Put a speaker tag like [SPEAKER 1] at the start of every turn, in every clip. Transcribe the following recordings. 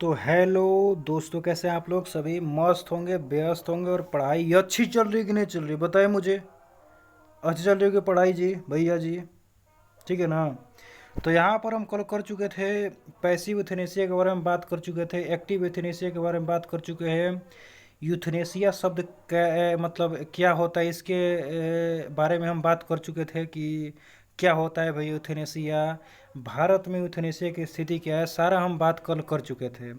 [SPEAKER 1] तो हेलो दोस्तों, कैसे हैं आप लोग? सभी मस्त होंगे, व्यस्त होंगे और पढ़ाई अच्छी चल रही कि नहीं चल रही बताएं मुझे। अच्छी चल रही होगी पढ़ाई जी, भैया जी। ठीक है ना? तो यहाँ पर हम कल कर चुके थे, पैसिव यूथनेसिया के बारे में बात कर चुके थे, एक्टिव यूथनेसिया के बारे में बात कर चुके हैं। यूथनेसिया शब्द मतलब क्या होता है, इसके बारे में हम बात कर चुके थे कि क्या होता है भाई यूथनेसिया, भारत में यूथनेसिया की स्थिति क्या है, सारा हम बात कल कर चुके थे।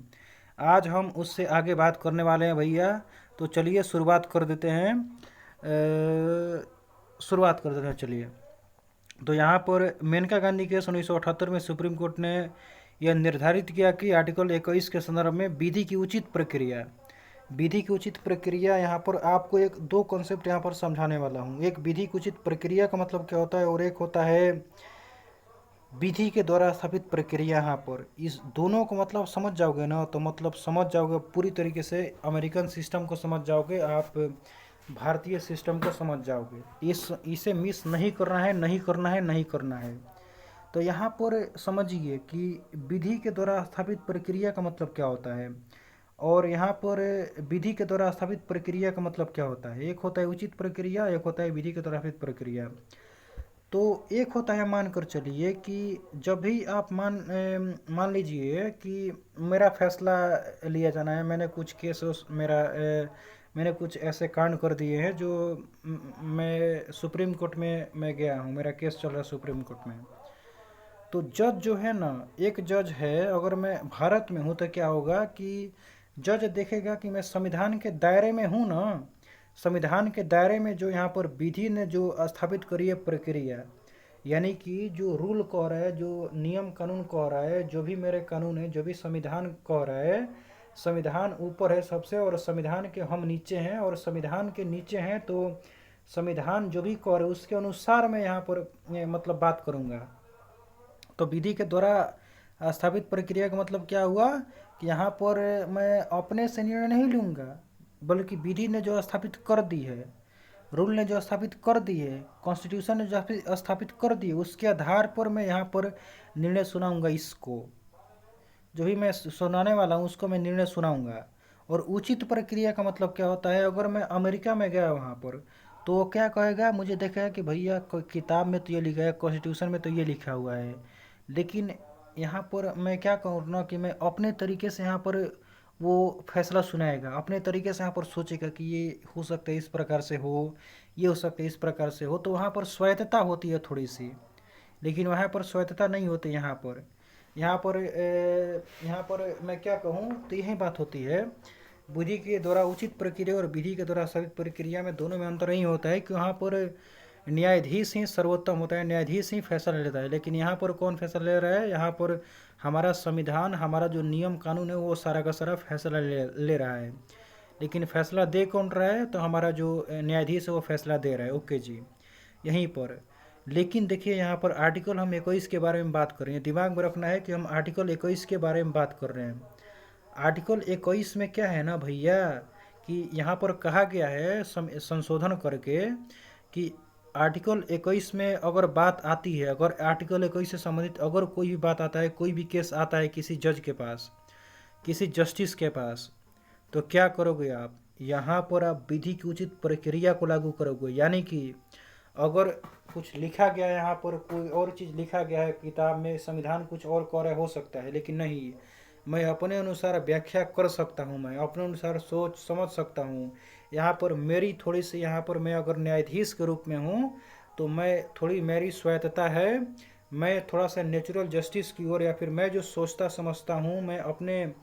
[SPEAKER 1] आज हम उससे आगे बात करने वाले हैं भैया। तो चलिए शुरुआत कर देते हैं। शुरुआत कर देते हैं, चलिए। तो यहाँ पर मेनका गांधी केस 1978 में सुप्रीम कोर्ट ने यह निर्धारित किया कि आर्टिकल 21 के संदर्भ में विधि की उचित प्रक्रिया यहाँ पर आपको एक दो कॉन्सेप्ट यहाँ पर समझाने वाला हूँ। एक विधि की उचित प्रक्रिया का मतलब क्या होता है और एक होता है विधि के द्वारा स्थापित प्रक्रिया। यहाँ पर इस दोनों को मतलब समझ जाओगे ना, तो मतलब समझ जाओगे पूरी तरीके से। अमेरिकन सिस्टम को समझ जाओगे आप, भारतीय सिस्टम को समझ जाओगे। इसे मिस नहीं करना है, नहीं करना है, नहीं करना है। तो यहाँ पर समझिए कि विधि के द्वारा स्थापित प्रक्रिया का मतलब क्या होता है और यहाँ पर विधि के द्वारा स्थापित प्रक्रिया का मतलब क्या होता है। एक होता है उचित प्रक्रिया, एक होता है विधि के द्वारा स्थापित प्रक्रिया। तो एक होता है, मान कर चलिए कि जब भी आप मान लीजिए कि मेरा फैसला लिया जाना है, मैंने कुछ मैंने कुछ ऐसे कांड कर दिए हैं जो मैं सुप्रीम कोर्ट में मैं गया हूँ, मेरा केस चल रहा है सुप्रीम कोर्ट में। तो जज जो है ना, एक जज है, अगर मैं भारत में हूँ तो क्या होगा कि जज देखेगा कि मैं संविधान के दायरे में हूँ ना। संविधान के दायरे में जो यहाँ पर विधि ने जो स्थापित करी है प्रक्रिया, यानी कि जो रूल कह रहा है, जो नियम कानून कह रहा है, जो भी मेरे कानून है, जो भी संविधान कह रहा है, संविधान ऊपर है सबसे और संविधान के हम नीचे हैं और संविधान के नीचे हैं। तो संविधान जो भी कह रहा है उसके अनुसार मैं यहाँ पर मतलब बात करूँगा। तो विधि के द्वारा स्थापित प्रक्रिया का मतलब क्या हुआ कि यहाँ पर मैं अपने से निर्णय नहीं लूँगा, बल्कि विधि ने जो स्थापित कर दी है, रूल ने जो स्थापित कर दी है, कॉन्स्टिट्यूशन ने जो स्थापित कर दी है, उसके आधार पर मैं यहाँ पर निर्णय सुनाऊंगा। इसको जो भी मैं सुनाने वाला हूँ उसको मैं निर्णय सुनाऊंगा। और उचित प्रक्रिया का मतलब क्या होता है, अगर मैं अमेरिका में गया वहाँ पर तो वो क्या कहेगा, मुझे देखेगा कि भैया किताब में तो ये लिखा है, कॉन्स्टिट्यूशन में तो ये लिखा हुआ है, लेकिन यहाँ पर मैं क्या कहूँ ना कि मैं अपने तरीके से यहाँ पर वो फैसला सुनाएगा, अपने तरीके से यहाँ पर सोचेगा कि ये हो सकता है इस प्रकार से हो, ये हो सकता है इस प्रकार से हो। तो वहाँ पर स्वायत्तता होती है थोड़ी सी, लेकिन वहाँ पर स्वायत्तता नहीं होती। यहाँ पर मैं क्या कहूँ, तो यही बात होती है। विधि के द्वारा उचित प्रक्रिया और विधि के द्वारा सहित प्रक्रिया में दोनों में अंतर नहीं होता है कि वहाँ पर न्यायाधीश ही सर्वोत्तम होता है, न्यायाधीश ही फैसला लेता है। लेकिन यहाँ पर कौन फैसला ले रहा है, यहाँ पर हमारा संविधान, हमारा जो नियम कानून है वो सारा का सारा फैसला ले रहा है। लेकिन फैसला दे कौन रहा है, तो हमारा जो न्यायाधीश है वो फैसला दे रहा है। ओके जी, यहीं पर। लेकिन देखिए यहाँ पर आर्टिकल हम 21 के बारे में बात कर रहे हैं, दिमाग में रखना है कि हम आर्टिकल 21 के बारे में बात कर रहे हैं। आर्टिकल 21 में क्या है ना भैया, कि यहाँ पर कहा गया है संशोधन करके कि आर्टिकल 21 में अगर बात आती है, अगर आर्टिकल 21 से संबंधित अगर कोई भी बात आता है, कोई भी केस आता है किसी जज के पास, किसी जस्टिस के पास, तो क्या करोगे आप, यहाँ पर आप विधि की उचित प्रक्रिया को लागू करोगे। यानी कि अगर कुछ लिखा गया है, यहाँ पर कोई और चीज़ लिखा गया है किताब में, संविधान कुछ और कह रहा हो सकता है, लेकिन नहीं, मैं अपने अनुसार व्याख्या कर सकता हूँ, मैं अपने अनुसार सोच समझ सकता हूँ। यहाँ पर मेरी थोड़ी सी, यहाँ पर मैं अगर न्यायाधीश के रूप में हूँ तो मैं थोड़ी, मेरी स्वायत्तता है, मैं थोड़ा सा नेचुरल जस्टिस की ओर, या फिर मैं जो सोचता समझता हूँ, मैं अपने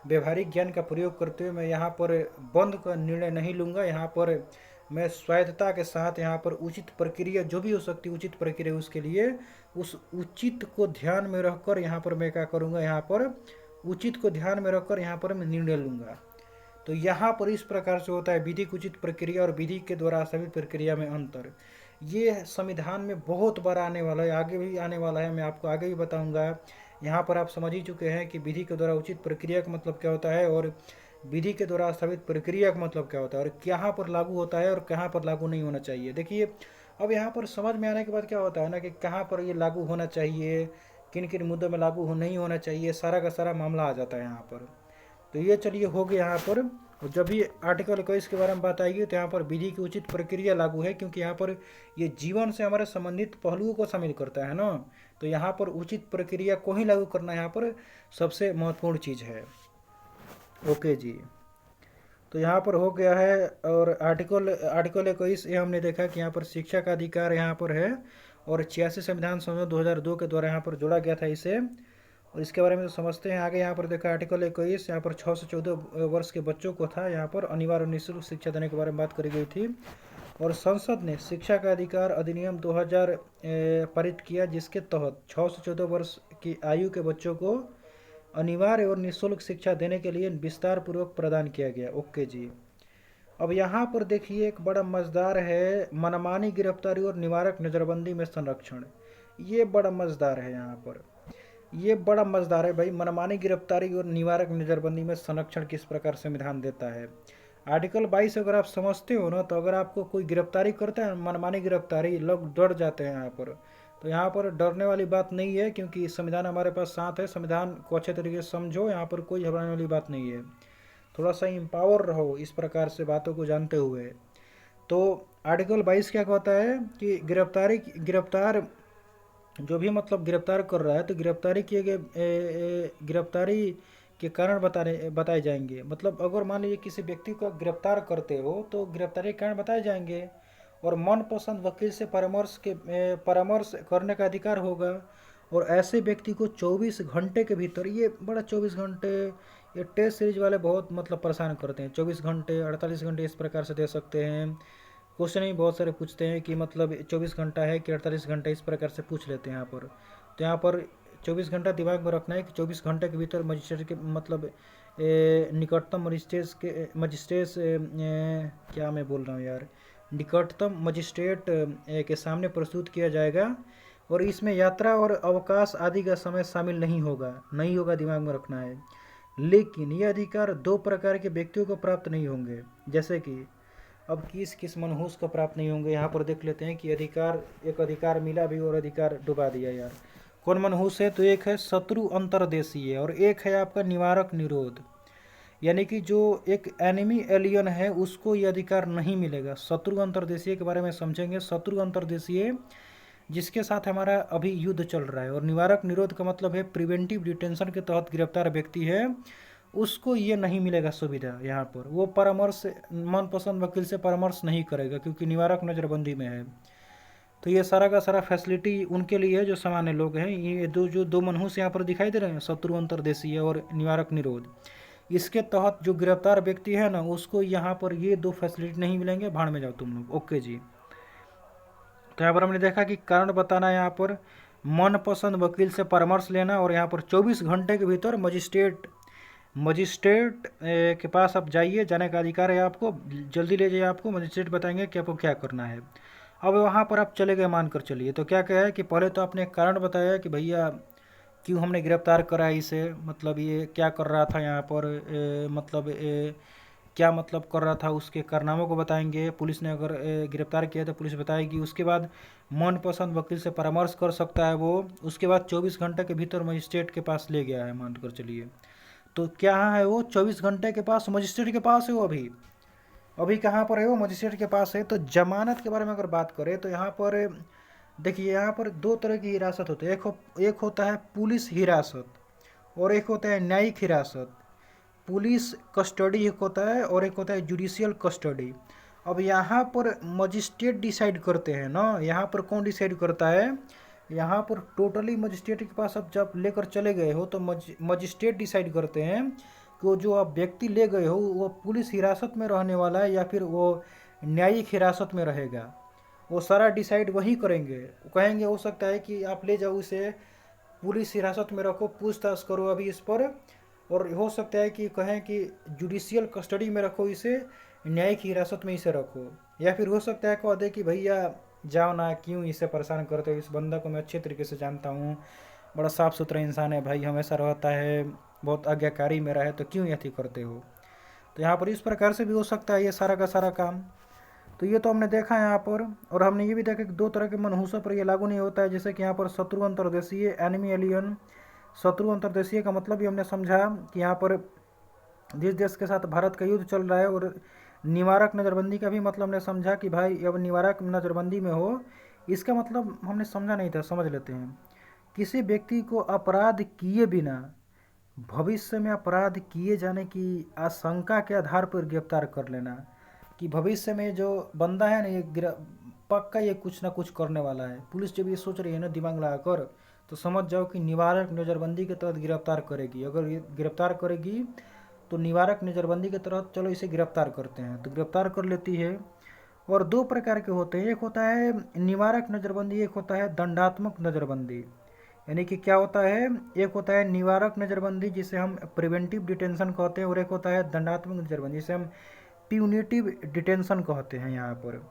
[SPEAKER 1] व्यवहारिक ज्ञान का प्रयोग करते हुए मैं यहाँ पर बंद का निर्णय नहीं लूँगा। यहाँ पर मैं स्वायत्तता के साथ यहाँ पर उचित प्रक्रिया जो भी हो सकती है, उचित प्रक्रिया उसके लिए, उस उचित को ध्यान में रखकर यहाँ पर मैं क्या करूँगा, यहाँ पर उचित को ध्यान में रखकर यहाँ पर मैं निर्णय लूँगा। तो यहाँ पर इस प्रकार से होता है विधिक उचित प्रक्रिया और विधि के द्वारा सभी प्रक्रिया में अंतर। ये संविधान में बहुत बार आने वाला है, आगे भी आने वाला है, मैं आपको आगे भी बताऊंगा। यहाँ पर आप समझ ही चुके हैं कि विधि के द्वारा उचित प्रक्रिया का मतलब क्या होता है और विधि के द्वारा स्थापित प्रक्रिया का मतलब क्या होता है, और कहाँ पर लागू होता है और कहाँ पर लागू नहीं होना चाहिए। देखिए, अब यहाँ पर समझ में आने के बाद क्या होता है ना कि कहाँ पर ये लागू होना चाहिए, किन किन मुद्दों में लागू नहीं होना चाहिए, सारा का सारा मामला आ जाता है यहाँ पर। तो ये चलिए हो गया यहाँ पर। और जब भी आर्टिकल 21 के बारे में बात आएगी तो यहाँ पर विधि की उचित प्रक्रिया लागू है, क्योंकि यहाँ पर ये जीवन से हमारे संबंधित पहलुओं को शामिल करता है ना। तो यहाँ पर उचित प्रक्रिया को ही लागू करना यहाँ पर सबसे महत्वपूर्ण चीज़ है। ओके जी, तो यहाँ पर हो गया है। और आर्टिकल आर्टिकल 21 ये हमने देखा कि यहाँ पर शिक्षा का अधिकार यहाँ पर है, और 86 संविधान संशोधन 2002 के द्वारा यहाँ पर जोड़ा गया था इसे। और इसके बारे में तो समझते हैं आगे। यहाँ पर देखा आर्टिकल 21, यहाँ पर 6 से 14 वर्ष के बच्चों को था यहाँ पर अनिवार्य और निःशुल्क शिक्षा देने के बारे में बात करी गई थी। और संसद ने शिक्षा का अधिकार अधिनियम 2000 पारित किया, जिसके तहत 6 से 14 वर्ष की आयु के बच्चों को अनिवार्य और निःशुल्क शिक्षा देने के लिए विस्तार पूर्वक प्रदान किया गया। ओके जी, अब यहाँ पर देखिए एक बड़ा मज़ेदार है, मनमानी गिरफ्तारी और निवारक नज़रबंदी में संरक्षण। ये बड़ा मज़ेदार है यहाँ पर, ये बड़ा मज़ेदार है भाई। मनमानी गिरफ्तारी और निवारक नज़रबंदी में संरक्षण किस प्रकार संविधान देता है। आर्टिकल 22 अगर आप समझते हो ना, तो अगर आपको कोई गिरफ्तारी करता है, मनमानी गिरफ्तारी, लोग डर जाते हैं यहाँ पर। तो यहाँ पर डरने वाली बात नहीं है, क्योंकि संविधान हमारे पास साथ है। संविधान को अच्छे तरीके से समझो, यहाँ पर कोई घबराने वाली बात नहीं है। थोड़ा सा इम्पावर रहो इस प्रकार से बातों को जानते हुए। तो आर्टिकल 22 क्या कहता है कि गिरफ्तार जो भी मतलब गिरफ्तार कर रहा है, तो गिरफ्तारी किए गए गिरफ्तारी के कारण बताए जाएंगे। मतलब अगर मान लीजिए किसी व्यक्ति को गिरफ्तार करते हो तो गिरफ्तारी के कारण बताए जाएंगे। और मनपसंद वकील से परामर्श करने का अधिकार होगा। और ऐसे व्यक्ति को 24 घंटे के भीतर, ये बड़ा 24 घंटे, ये टेस्ट सीरीज वाले बहुत मतलब परेशान करते हैं। 24 घंटे, 48 घंटे इस प्रकार से दे सकते हैं। क्वेश्चन ही बहुत सारे पूछते हैं कि मतलब 24 घंटा है कि 48 घंटा, इस प्रकार से पूछ लेते हैं यहाँ पर। तो यहाँ पर 24 घंटा दिमाग में रखना है कि 24 घंटे के भीतर मजिस्ट्रेट के मतलब निकटतम मजिस्ट्रेट क्या मैं बोल रहा हूँ यार, निकटतम मजिस्ट्रेट के सामने प्रस्तुत किया जाएगा। और इसमें यात्रा और अवकाश आदि का समय शामिल नहीं होगा, दिमाग में रखना है। लेकिन ये अधिकार 2 प्रकार के व्यक्तियों को प्राप्त नहीं होंगे। जैसे कि अब किस मनहूस को प्राप्त नहीं होंगे, यहाँ पर देख लेते हैं कि एक अधिकार मिला भी और अधिकार डुबा दिया यार। कौन मनहूस है, तो एक है शत्रु अंतर्देशीय और एक है आपका निवारक निरोध। यानी कि जो एक एनिमी एलियन है उसको ये अधिकार नहीं मिलेगा। शत्रु अंतर्देशीय के बारे में समझेंगे। शत्रु अंतर्देशीय जिसके साथ हमारा अभी युद्ध चल रहा है। और निवारक निरोध का मतलब है प्रिवेंटिव डिटेंशन के तहत गिरफ्तार व्यक्ति है, उसको ये नहीं मिलेगा सुविधा। यहाँ पर वो परामर्श, मनपसंद वकील से परामर्श नहीं करेगा, क्योंकि निवारक नज़रबंदी में है। तो ये सारा का सारा फैसिलिटी उनके लिए है जो सामान्य लोग हैं। ये दो मनहूस यहाँ पर दिखाई दे रहे हैं, शत्रु अंतर्देशीय और निवारक निरोध। इसके तहत जो गिरफ्तार व्यक्ति है ना, उसको यहाँ पर ये 2 फैसिलिटी नहीं मिलेंगे। भाड़ में जाओ तुम लोग। ओके जी, तो यहाँ पर हमने देखा कि कारण बताना, यहाँ पर मनपसंद वकील से परामर्श लेना, और यहाँ पर 24 घंटे के भीतर मजिस्ट्रेट के पास आप जाने का अधिकार है आपको। जल्दी ले जाइए, आपको मजिस्ट्रेट बताएंगे कि आपको क्या करना है। अब वहाँ पर आप चले गए, मान कर चलिए, तो क्या है कि पहले तो आपने कारण बताया कि भैया क्यों हमने गिरफ्तार करा इसे, मतलब ये क्या कर रहा था यहाँ पर, क्या मतलब कर रहा था, उसके कारनामों को बताएंगे। पुलिस ने अगर गिरफ्तार किया तो पुलिस बताएगी। उसके बाद मनपसंद वकील से परामर्श कर सकता है वो। उसके बाद 24 घंटे के भीतर मजिस्ट्रेट के पास ले गया है, मान कर चलिए। तो क्या है वो 24 घंटे के पास, मजिस्ट्रेट के पास है वो। अभी कहाँ पर है वो, मजिस्ट्रेट के पास है। तो जमानत के बारे में अगर बात करें तो यहाँ पर देखिए, यहाँ पर 2 तरह की हिरासत होती है। एक होता है पुलिस हिरासत और एक होता है न्यायिक हिरासत। पुलिस कस्टडी एक होता है और एक होता है जुडिशियल कस्टडी। अब यहाँ पर मजिस्ट्रेट डिसाइड करते हैं ना, यहाँ पर कौन डिसाइड करता है, यहाँ पर टोटली मजिस्ट्रेट के पास अब जब लेकर चले गए हो तो मजिस्ट्रेट डिसाइड करते हैं कि वो जो आप व्यक्ति ले गए हो वो पुलिस हिरासत में रहने वाला है या फिर वो न्यायिक हिरासत में रहेगा। वो सारा डिसाइड वही करेंगे। वो कहेंगे हो सकता है कि आप ले जाओ इसे पुलिस हिरासत में रखो, पूछताछ करो अभी इस पर। और हो सकता है कि कहें कि जुडिशियल कस्टडी में रखो इसे, न्यायिक हिरासत में इसे रखो। या फिर हो सकता है कह दे कि भैया जाओ ना, क्यों इसे परेशान करते हो, इस बंदा को मैं अच्छे तरीके से जानता हूँ, बड़ा साफ़ सुथरा इंसान है भाई, हमेशा रहता है, बहुत आज्ञाकारी मेरा है, तो क्यों ऐसी करते हो। तो यहाँ पर इस प्रकार से भी हो सकता है ये सारा का सारा काम। तो ये तो हमने देखा है यहाँ पर। और हमने ये भी देखा कि 2 तरह के मनहूसों पर ये लागू नहीं होता है। जैसे कि यहाँ पर शत्रु अंतर्देशीय, एनिमी एलियन। शत्रु अंतर्देशीय का मतलब भी हमने समझा कि यहाँ पर जिस देश के साथ भारत का युद्ध चल रहा है, और निवारक नज़रबंदी का भी मतलब हमने समझा कि भाई अब निवारक नज़रबंदी में हो, इसका मतलब हमने समझा नहीं था, समझ लेते हैं। किसी व्यक्ति को अपराध किए बिना भविष्य में अपराध किए जाने की आशंका के आधार पर गिरफ्तार कर लेना, कि भविष्य में जो बंदा है ना, ये पक्का ये कुछ ना कुछ करने वाला है। पुलिस जब ये सोच रही है ना दिमाग लगाकर, तो समझ जाओ कि निवारक नज़रबंदी के तहत गिरफ्तार करेगी। अगर ये गिरफ्तार करेगी तो निवारक नज़रबंदी के तहत चलो इसे गिरफ्तार करते हैं, तो गिरफ्तार कर लेती है। और दो प्रकार के होते हैं, एक होता है निवारक नज़रबंदी, एक होता है दंडात्मक नज़रबंदी। यानी कि क्या होता है, एक होता है निवारक नज़रबंदी जिसे हम प्रिवेंटिव डिटेंशन कहते हैं, और एक होता है दंडात्मक नज़रबंदी जिसे हम प्यूनिटिव डिटेंशन कहते हैं यहाँ पर।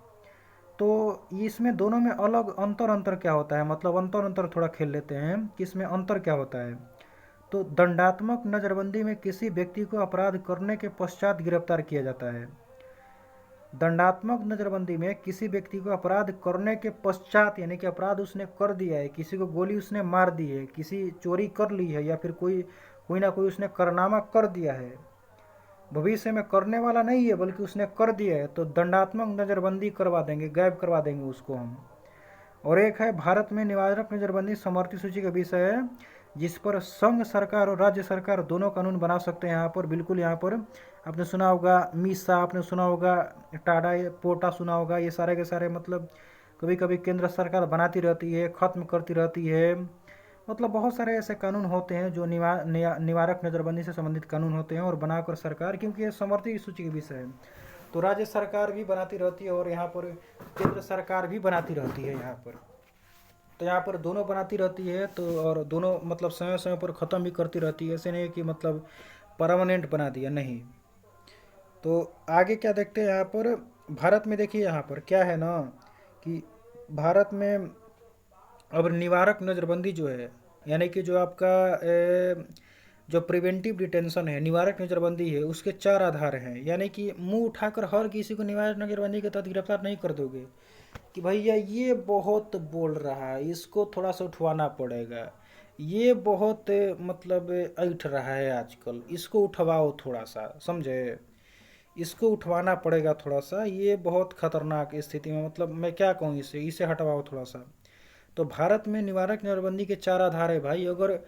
[SPEAKER 1] तो इसमें दोनों में अलग अंतर क्या होता है, मतलब अंतर थोड़ा खेल लेते हैं कि इसमें अंतर क्या होता है। तो दंडात्मक नज़रबंदी में किसी व्यक्ति को अपराध करने के पश्चात गिरफ्तार किया जाता है। दंडात्मक नज़रबंदी में किसी व्यक्ति को अपराध करने के पश्चात, यानी कि अपराध उसने कर दिया है, किसी को गोली उसने मार दी है, किसी चोरी कर ली है, या फिर कोई ना कोई उसने कारनामा कर दिया है, भविष्य में करने वाला नहीं है बल्कि उसने कर दिया है, तो दंडात्मक नज़रबंदी करवा देंगे, गायब करवा देंगे उसको हम। और एक है भारत में निवारक नज़रबंदी समवर्ती सूची का विषय है, जिस पर संघ सरकार और राज्य सरकार दोनों कानून बना सकते हैं। यहाँ पर बिल्कुल, यहाँ पर आपने सुना होगा मीसा, आपने सुना होगा टाडा पोटा, सुना होगा, ये सारे के सारे मतलब कभी कभी केंद्र सरकार बनाती रहती है, ख़त्म करती रहती है। मतलब बहुत सारे ऐसे कानून होते हैं जो निवारक नज़रबंदी से संबंधित कानून होते हैं, और बनाकर सरकार, क्योंकि ये समवर्ती सूची के विषय है, तो राज्य सरकार भी बनाती रहती है और यहाँ पर केंद्र सरकार भी बनाती रहती है यहाँ पर। तो यहाँ पर दोनों बनाती रहती है, तो और दोनों मतलब समय समय पर ख़त्म भी करती रहती है, ऐसे नहीं कि मतलब परमानेंट बना दिया, नहीं। तो आगे क्या देखते हैं यहाँ पर, भारत में देखिए यहाँ पर क्या है ना, कि भारत में अब निवारक नज़रबंदी जो है, यानी कि जो आपका जो प्रिवेंटिव डिटेंशन है, निवारक नज़रबंदी है, उसके चार आधार हैं। यानी कि मुंह उठाकर हर किसी को निवारक नज़रबंदी के तहत गिरफ्तार नहीं कर दोगे कि भैया ये बहुत बोल रहा है, इसको थोड़ा सा उठवाना पड़ेगा, ये बहुत मतलब ऐठ रहा है आजकल, इसको उठवाओ थोड़ा सा, समझे, इसको उठवाना पड़ेगा थोड़ा सा, ये बहुत खतरनाक स्थिति में, मतलब मैं क्या कहूँ, इसे इसे हटवाओ थोड़ा सा। तो भारत में निवारक नज़रबंदी के चार आधार है भाई। अगर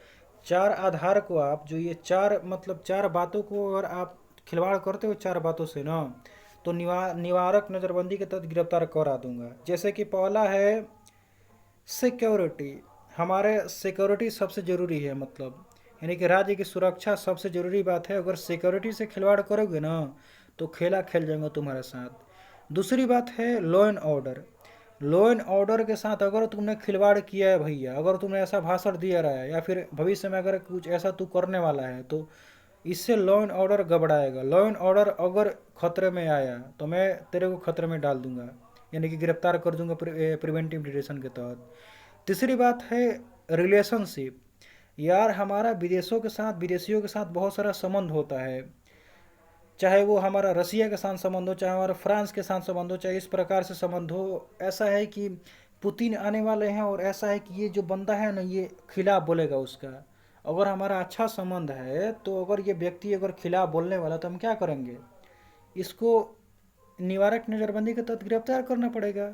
[SPEAKER 1] चार आधार को आप, जो ये चार मतलब चार बातों को अगर आप खिलवाड़ करते हो चार बातों से ना, तो निवारक नज़रबंदी के तहत गिरफ्तार करा दूंगा। जैसे कि पहला है सिक्योरिटी, हमारे सिक्योरिटी सबसे ज़रूरी है, मतलब यानी कि राज्य की सुरक्षा सबसे ज़रूरी बात है। अगर सिक्योरिटी से खिलवाड़ करोगे ना तो खेला खेल जाएंगे तुम्हारे साथ। दूसरी बात है law and order, law and order के साथ अगर तुमने खिलवाड़ किया है भैया, अगर तुमने ऐसा भाषण दिया रहा है या फिर भविष्य में अगर कुछ ऐसा तू करने वाला है, तो इससे लॉ एंड ऑर्डर गबड़ाएगा। लॉ एंड ऑर्डर अगर खतरे में आया तो मैं तेरे को खतरे में डाल दूंगा, यानी कि गिरफ्तार कर दूंगा प्रिवेंटिव डिटेंशन के तहत। तीसरी बात है रिलेशनशिप, यार हमारा विदेशों के साथ, विदेशियों के साथ बहुत सारा संबंध होता है, चाहे वो हमारा रसिया के साथ संबंध हो, चाहे हमारा फ्रांस के साथ संबंध हो, चाहे इस प्रकार से संबंध हो। ऐसा है कि पुतिन आने वाले हैं, और ऐसा है कि ये जो बंदा है ना ये खिलाफ बोलेगा उसका। अगर हमारा अच्छा संबंध है तो अगर ये व्यक्ति अगर खिलाफ बोलने वाला तो हम क्या करेंगे, इसको निवारक नज़रबंदी के तहत गिरफ्तार करना पड़ेगा।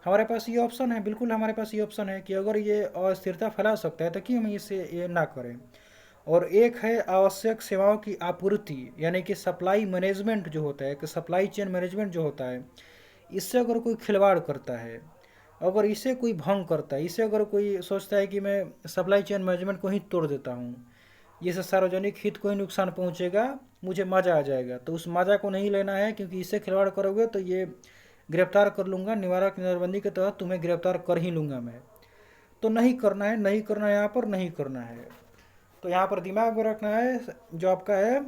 [SPEAKER 1] हमारे पास ये ऑप्शन है, बिल्कुल हमारे पास ये ऑप्शन है कि अगर ये अस्थिरता फैला सकता है तो क्यों हम इसे ये ना करें। और एक है आवश्यक सेवाओं की आपूर्ति, यानी कि सप्लाई मैनेजमेंट जो होता है, कि सप्लाई चेन मैनेजमेंट जो होता है, इससे अगर कोई खिलवाड़ करता है, अगर इसे कोई भंग करता है, इसे अगर कोई सोचता है कि मैं सप्लाई चेन मैनेजमेंट को ही तोड़ देता हूँ, जिससे सार्वजनिक हित को ही नुकसान पहुँचेगा, मुझे मज़ा आ जाएगा, तो उस मज़ा को नहीं लेना है, क्योंकि इससे खिलवाड़ करोगे तो ये गिरफ्तार कर लूँगा, निवारक नज़रबंदी के तहत तुम्हें गिरफ्तार कर ही लूँगा मैं। तो नहीं करना है, नहीं करना है, यहाँ पर नहीं करना है। तो यहाँ पर दिमाग में रखना है जो आपका है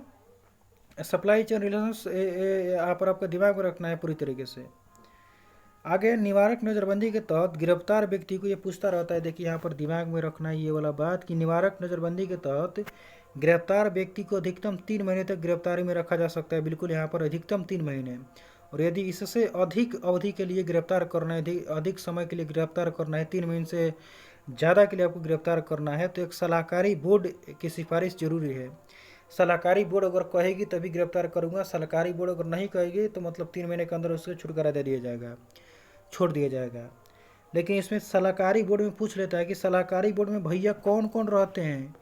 [SPEAKER 1] सप्लाई चेन रिलेशंस, यहाँ पर आपका दिमाग में रखना है पूरी तरीके से। आगे निवारक नज़रबंदी के तहत गिरफ्तार व्यक्ति को ये पूछता रहता है, देखिए यहाँ पर दिमाग में रखना है ये वाला बात, कि निवारक नज़रबंदी के तहत गिरफ्तार व्यक्ति को अधिकतम 3 महीने तक गिरफ्तारी में रखा जा सकता है। बिल्कुल यहाँ पर अधिकतम 3 महीने, और यदि इससे अधिक अवधि के लिए गिरफ्तार करना है, अधिक समय के लिए गिरफ्तार करना है, 3 महीने से ज़्यादा के लिए आपको गिरफ्तार करना है, तो एक सलाहकारी बोर्ड की सिफारिश जरूरी है। सलाहकारी बोर्ड अगर कहेगी तभी गिरफ्तार करूँगा, सलाहकारी बोर्ड अगर नहीं कहेगी तो मतलब 3 महीने के अंदर उससे छुटकारा दे दिया जाएगा, छोड़ दिया जाएगा। लेकिन इसमें सलाहकारी बोर्ड में पूछ लेता है कि सलाहकारी बोर्ड में भैया कौन कौन रहते हैं,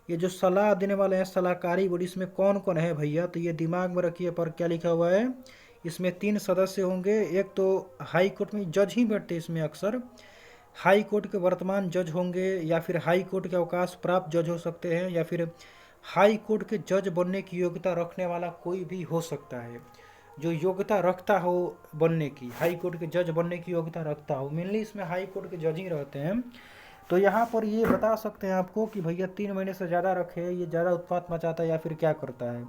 [SPEAKER 1] ये जो सलाह देने वाले हैं सलाहकारी बोर्ड, इसमें कौन कौन है भैया, तो ये दिमाग में रखिए। पर क्या लिखा हुआ है, इसमें 3 सदस्य होंगे। एक तो हाई कोर्ट में जज ही बैठते हैं इसमें अक्सर, हाई कोर्ट के वर्तमान जज होंगे, या फिर हाई कोर्ट के अवकाश प्राप्त जज हो सकते हैं, या फिर हाई कोर्ट के जज बनने की योग्यता रखने वाला कोई भी हो सकता है, जो योग्यता रखता हो बनने की, हाई कोर्ट के जज बनने की योग्यता रखता हो। मेनली इसमें हाई कोर्ट के जज ही रहते हैं। तो यहाँ पर ये बता सकते हैं आपको कि भैया 3 महीने से ज़्यादा रखे, ये ज़्यादा उत्पात मचाता है या फिर क्या करता है।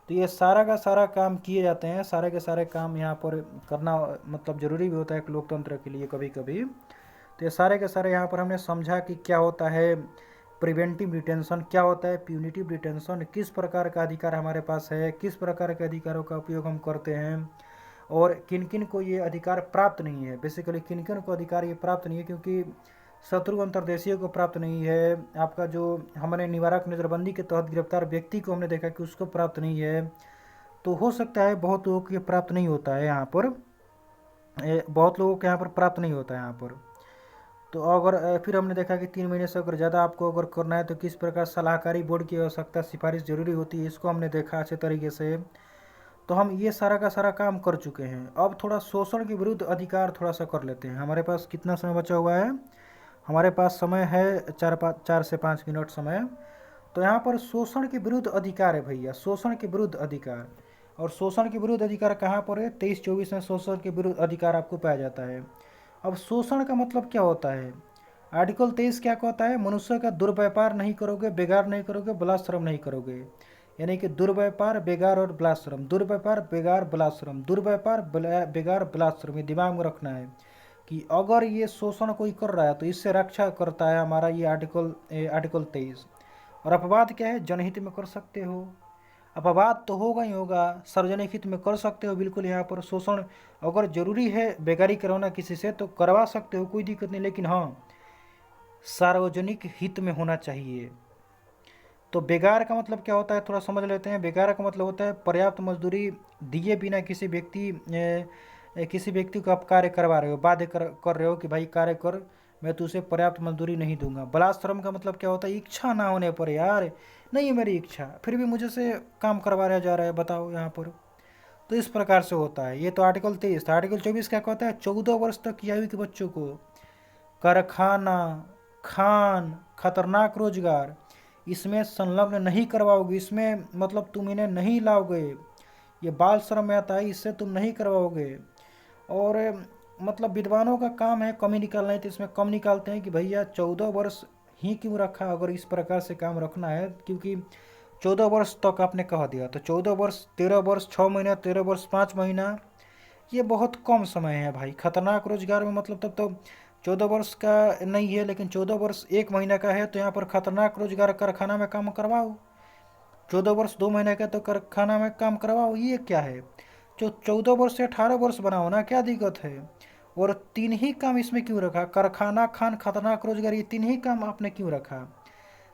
[SPEAKER 1] तो ये सारा का सारा काम किए जाते हैं, सारे के सारे काम यहाँ पर करना मतलब ज़रूरी भी होता है एक लोकतंत्र के लिए कभी कभी। तो ये सारे के सारे यहाँ पर हमने समझा कि क्या होता है प्रिवेंटिव डिटेंशन, क्या होता है प्यूनिटिव डिटेंशन, किस प्रकार का अधिकार हमारे पास है, किस प्रकार के अधिकारों का उपयोग हम करते हैं, और किन किन को ये अधिकार प्राप्त नहीं है। बेसिकली किन किन को अधिकार ये प्राप्त नहीं है, क्योंकि शत्रु अंतर्देशीय को प्राप्त नहीं है। आपका जो हमने निवारक नज़रबंदी के तहत गिरफ्तार व्यक्ति को हमने देखा कि उसको प्राप्त नहीं है। तो हो सकता है बहुत लोगों को ये प्राप्त नहीं होता है यहाँ पर, बहुत लोगों को यहाँ पर प्राप्त नहीं होता है यहाँ पर। तो अगर फिर हमने देखा कि 3 महीने से अगर ज़्यादा आपको अगर करना है तो किस प्रकार सलाहकारी बोर्ड की आवश्यकता सिफारिश जरूरी होती है, इसको हमने देखा अच्छे तरीके से। तो हम ये सारा का सारा काम कर चुके हैं। अब थोड़ा शोषण के विरुद्ध अधिकार थोड़ा सा कर लेते हैं। हमारे पास कितना समय बचा हुआ है, हमारे पास समय है 4 से 5 मिनट समय। तो यहाँ पर शोषण के विरुद्ध अधिकार है भैया, शोषण के विरुद्ध अधिकार। और शोषण के विरुद्ध अधिकार कहाँ पर है, 23-24 में शोषण के विरुद्ध अधिकार आपको पाया जाता है। अब शोषण का मतलब क्या होता है, आर्टिकल 23 क्या कहता है, मनुष्य का दुर्व्यापार नहीं करोगे, बेगार नहीं करोगे, बलात्श्रम नहीं करोगे। यानी कि दुर्व्यापार, बेगार और बलात्श्रम, दुर्व्यापार, बेगार, बलात्श्रम, दुर्व्यापार, बेगार, बलात्श्रम, ये दिमाग में रखना है कि अगर ये शोषण कोई कर रहा है तो इससे रक्षा करता है हमारा ये आर्टिकल 23। और अपवाद क्या है, जनहित में कर सकते हो, अपवाद तो होगा ही होगा, सार्वजनिक हित में कर सकते हो बिल्कुल। यहाँ पर शोषण अगर जरूरी है बेगारी करवाना किसी से तो करवा सकते हो, कोई दिक्कत नहीं, लेकिन हाँ सार्वजनिक हित में होना चाहिए। तो बेगार का मतलब क्या होता है थोड़ा समझ लेते हैं। बेगार का मतलब होता है पर्याप्त मजदूरी दिए बिना किसी व्यक्ति को आप कार्य करवा रहे हो, बाध्य कर रहे हो कि भाई कार्य कर, मैं तुझे पर्याप्त मजदूरी नहीं दूंगा। बलात्श्रम का मतलब क्या होता है, इच्छा ना होने पर, यार नहीं है मेरी इच्छा फिर भी मुझे से काम करवाया जा रहा है, बताओ यहाँ पर। तो इस प्रकार से होता है। ये तो आर्टिकल 23 था। आर्टिकल 24 क्या कहता है, 14 वर्ष तक की आयु के बच्चों को कारखाना, खान, खतरनाक रोजगार इसमें संलग्न नहीं करवाओगे, इसमें मतलब तुम इन्हें नहीं लाओगे, ये बाल श्रम में आता है, इससे तुम नहीं करवाओगे। और मतलब विद्वानों का काम है कमी निकालना है, तो इसमें कम निकालते हैं कि भैया 14 वर्ष ही क्यों रखा, अगर इस प्रकार से काम रखना है, क्योंकि 14 वर्ष तक आपने कह दिया तो 14 वर्ष, 13 वर्ष 6 महीना, 13 वर्ष 5 महीना, ये बहुत कम समय है भाई। खतरनाक रोजगार में मतलब तब तो 14 वर्ष का नहीं है, लेकिन 14 वर्ष 1 महीना का है, तो यहाँ पर खतरनाक रोजगार कारखाना में काम करवाओ। 14 वर्ष 2 महीने का तो कारखाना में काम करवाओ, ये क्या है। जो 14 वर्ष से 18 वर्ष बनाओ ना, क्या दिक्कत है। और 3 ही काम इसमें क्यों रखा, कारखाना, खान, खतरनाक रोजगार, ये 3 ही काम आपने क्यों रखा।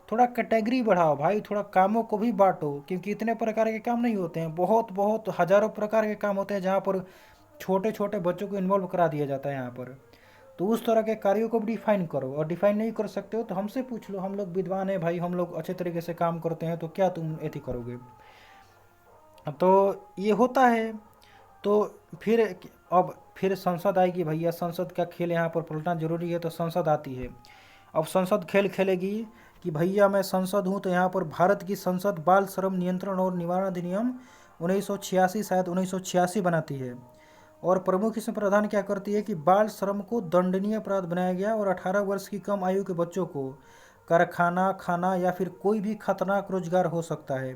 [SPEAKER 1] थोड़ा कैटेगरी बढ़ाओ भाई, थोड़ा कामों को भी बांटो, क्योंकि इतने प्रकार के काम नहीं होते हैं, बहुत बहुत हजारों प्रकार के काम होते हैं जहाँ पर छोटे छोटे बच्चों को इन्वॉल्व करा दिया जाता है यहाँ पर। तो उस तरह के कार्यों को भी डिफाइन करो, और डिफाइन नहीं कर सकते हो तो हमसे पूछ लो, हम लोग विद्वान हैं भाई, हम लोग अच्छे तरीके से काम करते हैं, तो क्या तुम ऐसी करोगे। तो ये होता है। तो फिर अब फिर संसद आएगी भैया, संसद का खेल यहाँ पर पलटना जरूरी है। तो संसद आती है, अब संसद खेल खेलेगी कि भैया मैं संसद हूँ। तो यहाँ पर भारत की संसद बाल श्रम नियंत्रण और निवारण अधिनियम 1986 शायद 1986 बनाती है। और प्रमुख इसमें प्रावधान क्या करती है कि बाल श्रम को दंडनीय अपराध बनाया गया, और 18 वर्ष की कम आयु के बच्चों को कारखाना, खाना या फिर कोई भी खतरनाक रोजगार हो सकता है,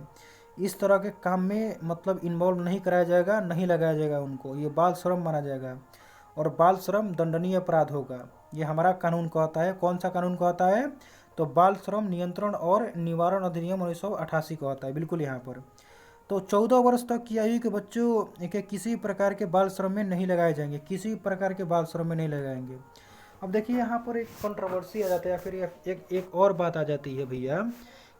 [SPEAKER 1] इस तरह के काम में मतलब इन्वॉल्व नहीं कराया जाएगा, नहीं लगाया जाएगा उनको, ये बाल श्रम माना जाएगा। और बाल श्रम दंडनीय अपराध होगा, ये हमारा कानून कहता है। कौन सा कानून कहता है, तो बाल श्रम नियंत्रण और निवारण अधिनियम 1988 कहता है, बिल्कुल यहाँ पर। तो 14 वर्ष तक की आयु के बच्चों के किसी प्रकार के बाल श्रम में नहीं लगाए जाएंगे, किसी प्रकार के बाल श्रम में नहीं लगाएंगे। अब देखिए यहाँ पर एक कंट्रोवर्सी आ जाता है, या फिर एक और बात आ जाती है भैया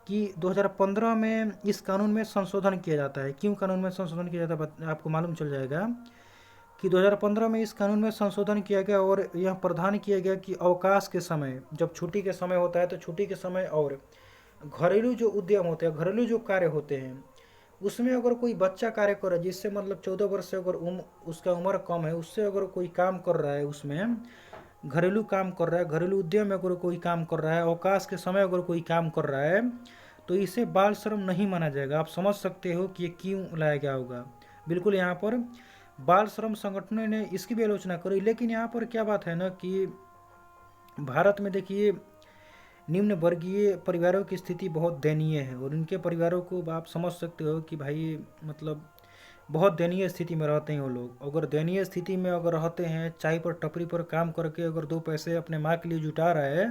[SPEAKER 1] कि 2015 में इस कानून में संशोधन किया जाता है। क्यों कानून में संशोधन किया जाता है आपको मालूम चल जाएगा कि 2015 में इस कानून में संशोधन किया गया और यह प्रावधान किया गया कि अवकाश के समय, जब छुट्टी के समय होता है तो छुट्टी के समय और घरेलू जो उद्यम होते हैं, घरेलू जो कार्य होते हैं, उसमें अगर कोई बच्चा कार्य कर रहा है जिससे मतलब 14 वर्ष से अगर उसका उम्र कम है, उससे अगर कोई काम कर रहा है, उसमें घरेलू काम कर रहा है, घरेलू उद्यम में अगर कोई काम कर रहा है, अवकाश के समय अगर कोई काम कर रहा है, तो इसे बाल श्रम नहीं माना जाएगा। आप समझ सकते हो कि ये क्यों लाया गया होगा। बिल्कुल यहाँ पर बाल श्रम संगठनों ने इसकी भी आलोचना करी, लेकिन यहाँ पर क्या बात है ना कि भारत में देखिए निम्न वर्गीय परिवारों की स्थिति बहुत दयनीय है और इनके परिवारों को आप समझ सकते हो कि भाई मतलब बहुत दयनीय स्थिति में रहते हैं वो लोग। अगर दयनीय स्थिति में अगर रहते हैं, चाय पर टपरी पर काम करके अगर दो पैसे अपने माँ के लिए जुटा रहा है,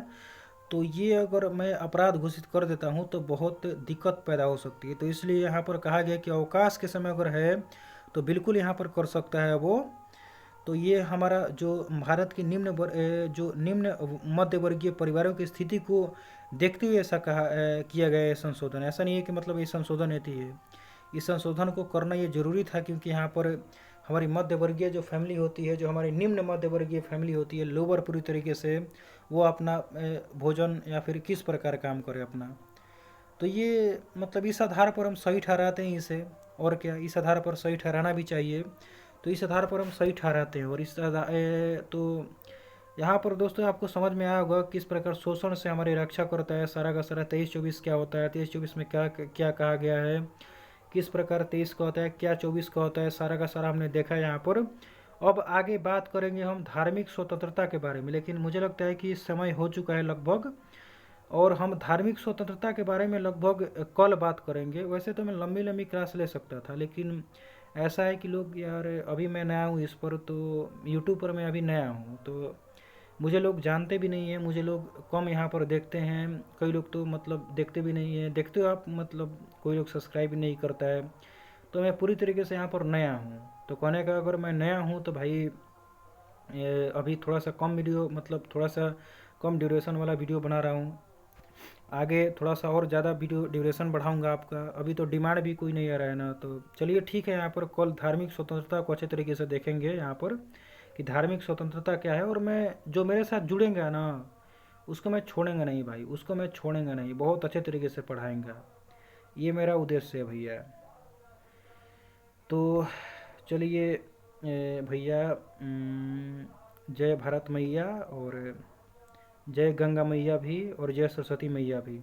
[SPEAKER 1] तो ये अगर मैं अपराध घोषित कर देता हूँ तो बहुत दिक्कत पैदा हो सकती है। तो इसलिए यहाँ पर कहा गया कि अवकाश के समय अगर है तो बिल्कुल यहाँ पर कर सकता है वो। तो ये हमारा जो भारत की जो निम्न मध्य वर्गीय परिवारों की स्थिति को देखते हुए ऐसा किया गया है संशोधन। ऐसा नहीं है कि मतलब ये संशोधन होती है, इस संशोधन को करना ये ज़रूरी था क्योंकि यहाँ पर हमारी मध्य वर्गीय जो फैमिली होती है, जो हमारी निम्न मध्य वर्गीय फैमिली होती है, लोअर पूरी तरीके से वो अपना भोजन या फिर किस प्रकार काम करे अपना। तो ये मतलब इस आधार पर हम सही ठहराते हैं इसे, और क्या, इस आधार पर सही ठहराना भी चाहिए। तो इस आधार पर हम सही ठहराते हैं और तो यहाँ पर दोस्तों आपको समझ में आया होगा किस प्रकार शोषण से हमारी रक्षा करता है सारा का सारा 23-24 क्या होता है, 23-24 में क्या क्या कहा गया है, किस प्रकार 23 का होता है, क्या 24 का होता है, सारा का सारा हमने देखा है यहाँ पर। अब आगे बात करेंगे हम धार्मिक स्वतंत्रता के बारे में, लेकिन मुझे लगता है कि समय हो चुका है लगभग, और हम धार्मिक स्वतंत्रता के बारे में लगभग कल बात करेंगे। वैसे तो मैं लंबी लंबी क्लास ले सकता था, लेकिन ऐसा है कि लोग यार, अभी मैं नया हूँ इस पर, तो यूट्यूब पर मैं अभी नया हूँ, तो मुझे लोग जानते भी नहीं हैं, मुझे लोग कम यहाँ पर देखते हैं, कई लोग तो मतलब देखते भी नहीं हैं, देखते हो आप मतलब कोई लोग सब्सक्राइब भी नहीं करता है। तो मैं पूरी तरीके से यहाँ पर नया हूँ, तो कहने का अगर मैं नया हूँ तो भाई अभी थोड़ा सा कम वीडियो, मतलब थोड़ा सा कम ड्यूरेशन वाला वीडियो बना रहा हूँ। आगे थोड़ा सा और ज़्यादा वीडियो ड्यूरेशन बढ़ाऊंगा आपका, अभी तो डिमांड भी कोई नहीं आ रहा है ना। तो चलिए ठीक है, यहाँ पर कल धार्मिक स्वतंत्रता को अच्छे तरीके से देखेंगे यहाँ पर कि धार्मिक स्वतंत्रता क्या है, और मैं जो मेरे साथ जुड़ेंगे ना उसको मैं छोड़ेंगे नहीं भाई, उसको मैं छोड़ेंगे नहीं, बहुत अच्छे तरीके से पढ़ाएंगा, ये मेरा उद्देश्य है भैया। तो चलिए भैया, जय भारत मैया और जय गंगा मैया भी और जय सरस्वती मैया भी।